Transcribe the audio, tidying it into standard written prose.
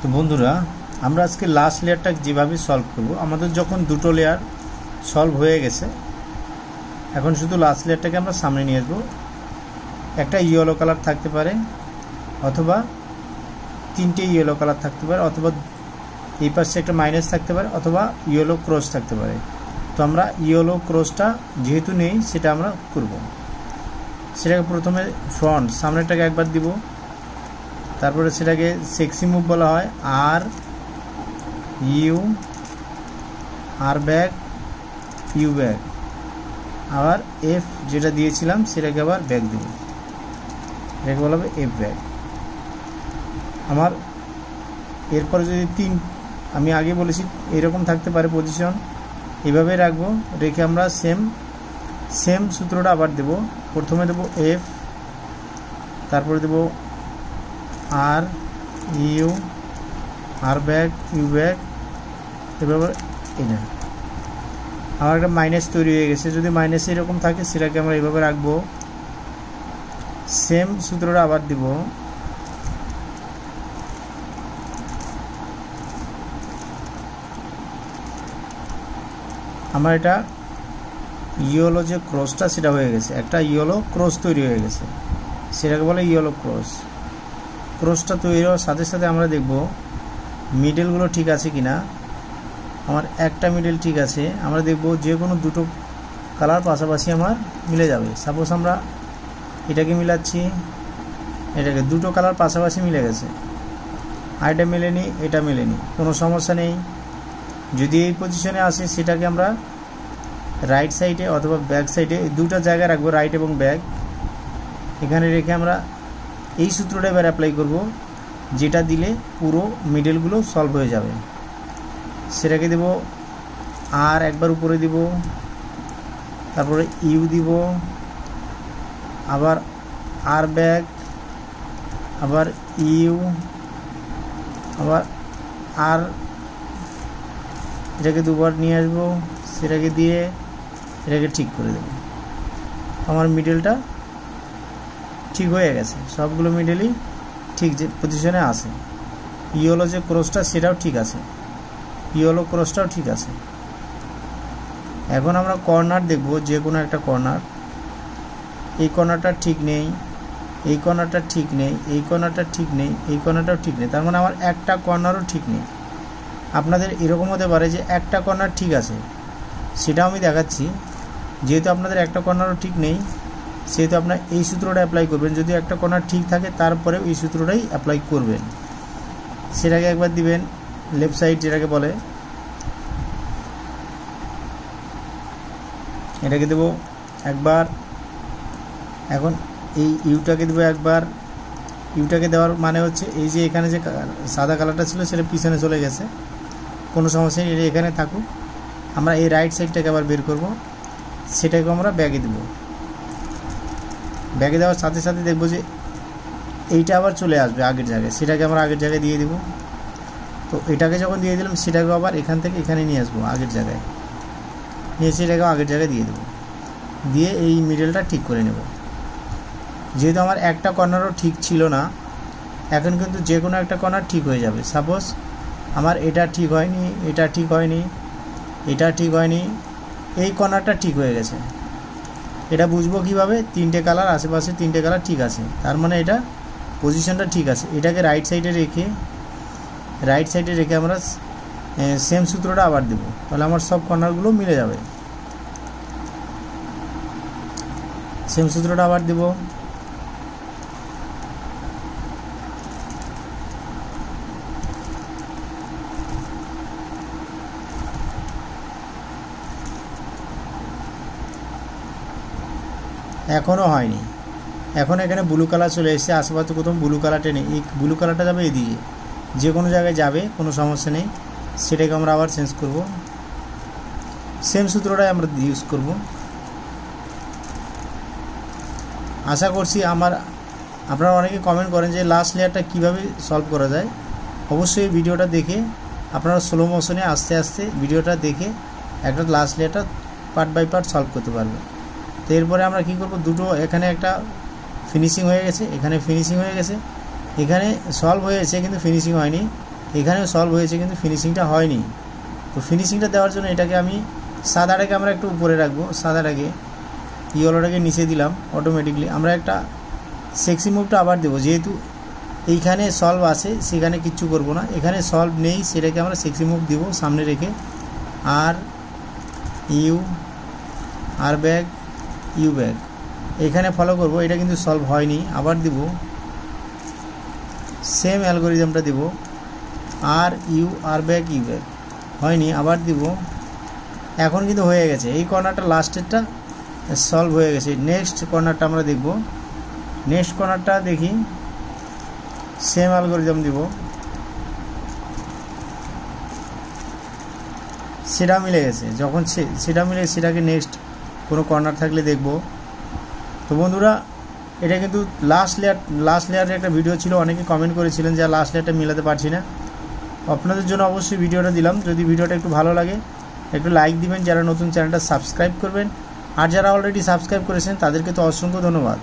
তো বন্ধুরা, আমরা আজকে লাস্ট লেয়ারটা যেভাবে সলভ করব, আমাদের যখন দুটো লেয়ার সলভ হয়ে গেছে, এখন শুধু লাস্ট লেয়ারটাকে আমরা সামনে নিয়ে আসবো। একটা ইয়েলো কালার থাকতে পারে, অথবা তিনটে ইয়েলো কালার থাকতে পারে, অথবা এই পাশে একটা মাইনাস থাকতে পারে, অথবা ইয়েলো ক্রস থাকতে পারে। তো আমরা ইয়েলো ক্রসটা যেহেতু নেই, সেটা আমরা করব। সেটাকে প্রথমে ফ্রন্ট সামনেটাকে একবার দিব, তারপরে সেটাকে সেক্সি মুভ বলা হয়। R U, R back, U back, আবার এফ যেটা দিয়েছিলাম সেটাকে আবার ব্যাক দিব, এটাকে বলা হবে এফ ব্যাক। আমার এরপরে যদি আমি আগে বলেছি এরকম থাকতে পারে পজিশন, এভাবে রাখবো। রেখে আমরা সেম সূত্রটা আবার দেব। প্রথমে দেব এফ, তারপরে দেব R U, R back, U back, এভাবে এটা। আমার একটা মাইনাস তৈরি হয়ে গেছে। যদি মাইনাস এরকম থাকে, সেটাকে আমরা এইভাবে রাখবো। সেম সূত্রটা আবার দিব। আমার এটা ইয়েলো যে ক্রসটা সেটা হয়ে গেছে, একটা ইয়েলো ক্রস তৈরি হয়ে গেছে, সেটাকে বলে ইয়েলো ক্রস। ক্রসটা তৈরি হওয়ার সাথে সাথে আমরা দেখব মিডলগুলো ঠিক আছে কিনা। আমার একটা মিডল ঠিক আছে। আমরা দেখব যে কোনো দুটো কালার পাশাপাশি আমার মিলে যাবে। সাপোজ আমরা এটাকে মিলাচ্ছি, এটাকে দুটো কালার পাশাপাশি মিলে গেছে, আর এটা মেলেনি, এটা মেলেনি, কোনো সমস্যা নেই। যদি এই পজিশনে আসে, সেটাকে আমরা রাইট সাইডে অথবা ব্যাক সাইডে দুটো জায়গায় রাখবো, রাইট এবং ব্যাক। এখানে রেখে আমরা এই সূত্রটা এবার অ্যাপ্লাই করব, যেটা দিলে পুরো মিডলগুলো সলভ হয়ে যাবে। সেটাকে দেব আর একবার উপরে দিব, তারপরে ইউ দিব, আবার আর ব্যাক, আবার ইউ, আবার আর, এটাকে দুবার নিয়ে আসবো, সেটাকে দিয়ে এটাকে ঠিক করে দেব। আমার মিডলটা ঠিক হয়ে গেছে, সবগুলো মিডলই ঠিক যে পজিশনে আছে। ইয়েলো যে ক্রসটা সেটাও ঠিক আছে, ইয়েলো ক্রসটাও ঠিক আছে। এখন আমরা কর্নার দেখব, যে কোনো একটা কর্নার। এই কর্নারটা ঠিক নেই, এই কর্নারটা ঠিক নেই, এই কর্নারটা ঠিক নেই, এই কর্নারটাও ঠিক নেই। তার মানে আমার একটা কর্নারও ঠিক নেই। আপনাদের এরকম হতে পারে যে একটা কর্নার ঠিক আছে, সেটাও আমি দেখাচ্ছি। যেহেতু আপনাদের একটা কর্নারও ঠিক নেই, সেহেতু আপনার এই সূত্রটা অ্যাপ্লাই করবেন। যদি একটা কর্নার ঠিক থাকে, তারপরে এই সূত্রটাই অ্যাপ্লাই করবেন। সেটাকে একবার দিবেন লেফট সাইড যেটাকে বলে, এটাকে দেব একবার। এখন এই ইউটাকে দেবো একবার। ইউটাকে দেওয়ার মানে হচ্ছে এই যে এখানে যে সাদা কালারটা ছিল, সেটা পিছনে চলে গেছে, কোনো সমস্যা নেই, এটা এখানে থাকুক। আমরা এই রাইট সাইডটাকে আবার বের করব, সেটাকে আমরা ব্যাগে দেব। ব্যাগে দেওয়ার সাথে সাথে দেখব যে এইটা আবার চলে আসবে আগের জায়গায়, সেটাকে আমরা আগের জায়গায় দিয়ে দেব। তো এটাকে যখন দিয়ে দিলাম, সেটাকে আবার এখান থেকে এখানে নিয়ে আসবো আগের জায়গায়, নিয়ে সেটাকেও আগের জায়গায় দিয়ে দেবো। দিয়ে এই মিডলটা ঠিক করে নেব। যেহেতু আমার একটা কর্নারও ঠিক ছিল না, এখন কিন্তু যে কোনো একটা কর্নার ঠিক হয়ে যাবে। সাপোজ আমার এটা ঠিক হয়নি, এটা ঠিক হয়নি, এটা ঠিক হয়নি, এই কর্নারটা ঠিক হয়ে গেছে। এটা বুঝবো কিভাবে? তিনটে কালার আশেপাশে, তিনটে কালার ঠিক আছে, তার মানে এটা পজিশনটা ঠিক আছে। এটাকে রাইট সাইডে রেখে আমরা সেম সূত্রটা আবার দেব, তাহলে আমার সব কর্নারগুলো মিলে যাবে। সেম সূত্রটা আবার দেব। এখনও হয়নি, এখন এখানে ব্লু কালার চলে এসেছে। আশেপাশে কোথাও ব্লু কালারটা নেই, এই ব্লু কালারটা যাবে এদিকে, যে কোনো জায়গায় যাবে, কোনো সমস্যা নেই। সেটাকে আমরা আবার চেঞ্জ করব, সেম সূত্রটাই আমরা ইউজ করব। আশা করছি আপনারা অনেকে কমেন্ট করেন যে লাস্ট লেয়ারটা কীভাবে সলভ করা যায়। অবশ্যই ভিডিওটা দেখে আপনারা স্লো মোশনে আস্তে আস্তে ভিডিওটা দেখে একটা লাস্ট লেয়ারটা পার্ট বাই পার্ট সলভ করতে পারবেন। তো এরপরে আমরা কী করব, দুটো এখানে একটা ফিনিশিং হয়ে গেছে, এখানে ফিনিশিং হয়ে গেছে, এখানে সলভ হয়েছে কিন্তু ফিনিশিং হয়নি। এখানেও সলভ হয়েছে কিন্তু ফিনিশিংটা হয়নি। তো ফিনিশিংটা দেওয়ার জন্য এটাকে আমি সাদাটাকে আমরা একটু উপরে রাখবো, সাদাটাকে ইয়েলোটাকে নিচে দিলাম অটোমেটিকলি। আমরা একটা সেক্সি মুভটা আবার দেবো, যেহেতু এইখানে সলভ আছে সেখানে কিচ্ছু করব না, এখানে সলভ নেই সেটাকে আমরা সেক্সি মুভ দিব সামনে রেখে। R U R back U back এখানে ফলো করব, এটা কিন্তু সলভ হয়নি, আবার দিব সেম অ্যালগোরিদমটা দিব। R U R back U back হয়নি, আবার দিব। এখন কিন্তু হয়ে গেছে, এই কর্নারটা লাস্টেরটা সলভ হয়ে গেছে। নেক্সট কর্নারটা আমরা দেখব, নেক্সট কর্নারটা দেখি, সেম অ্যালগোরিদম দিব, সেটা মিলে গেছে। যখন সেটা মিলে সেটাকে নেক্সট কোনো কর্নার থাকলে দেখব। তো বন্ধুরা এটা কিন্তু লাস্ট লেয়ারের একটা ভিডিও ছিল, অনেকে কমেন্ট করেছিলেন যে লাস্ট লেয়ারটা মেলাতে পারছি না। আপনাদের জন্য অবশ্যই ভিডিওটা দিলাম। যদি ভিডিওটা একটু ভালো লাগে একটু লাইক দিবেন, যারা নতুন চ্যানেলটা সাবস্ক্রাইব করবেন, আর যারা অলরেডি সাবস্ক্রাইব করেছেন তাদেরকে তো অসংখ্য ধন্যবাদ।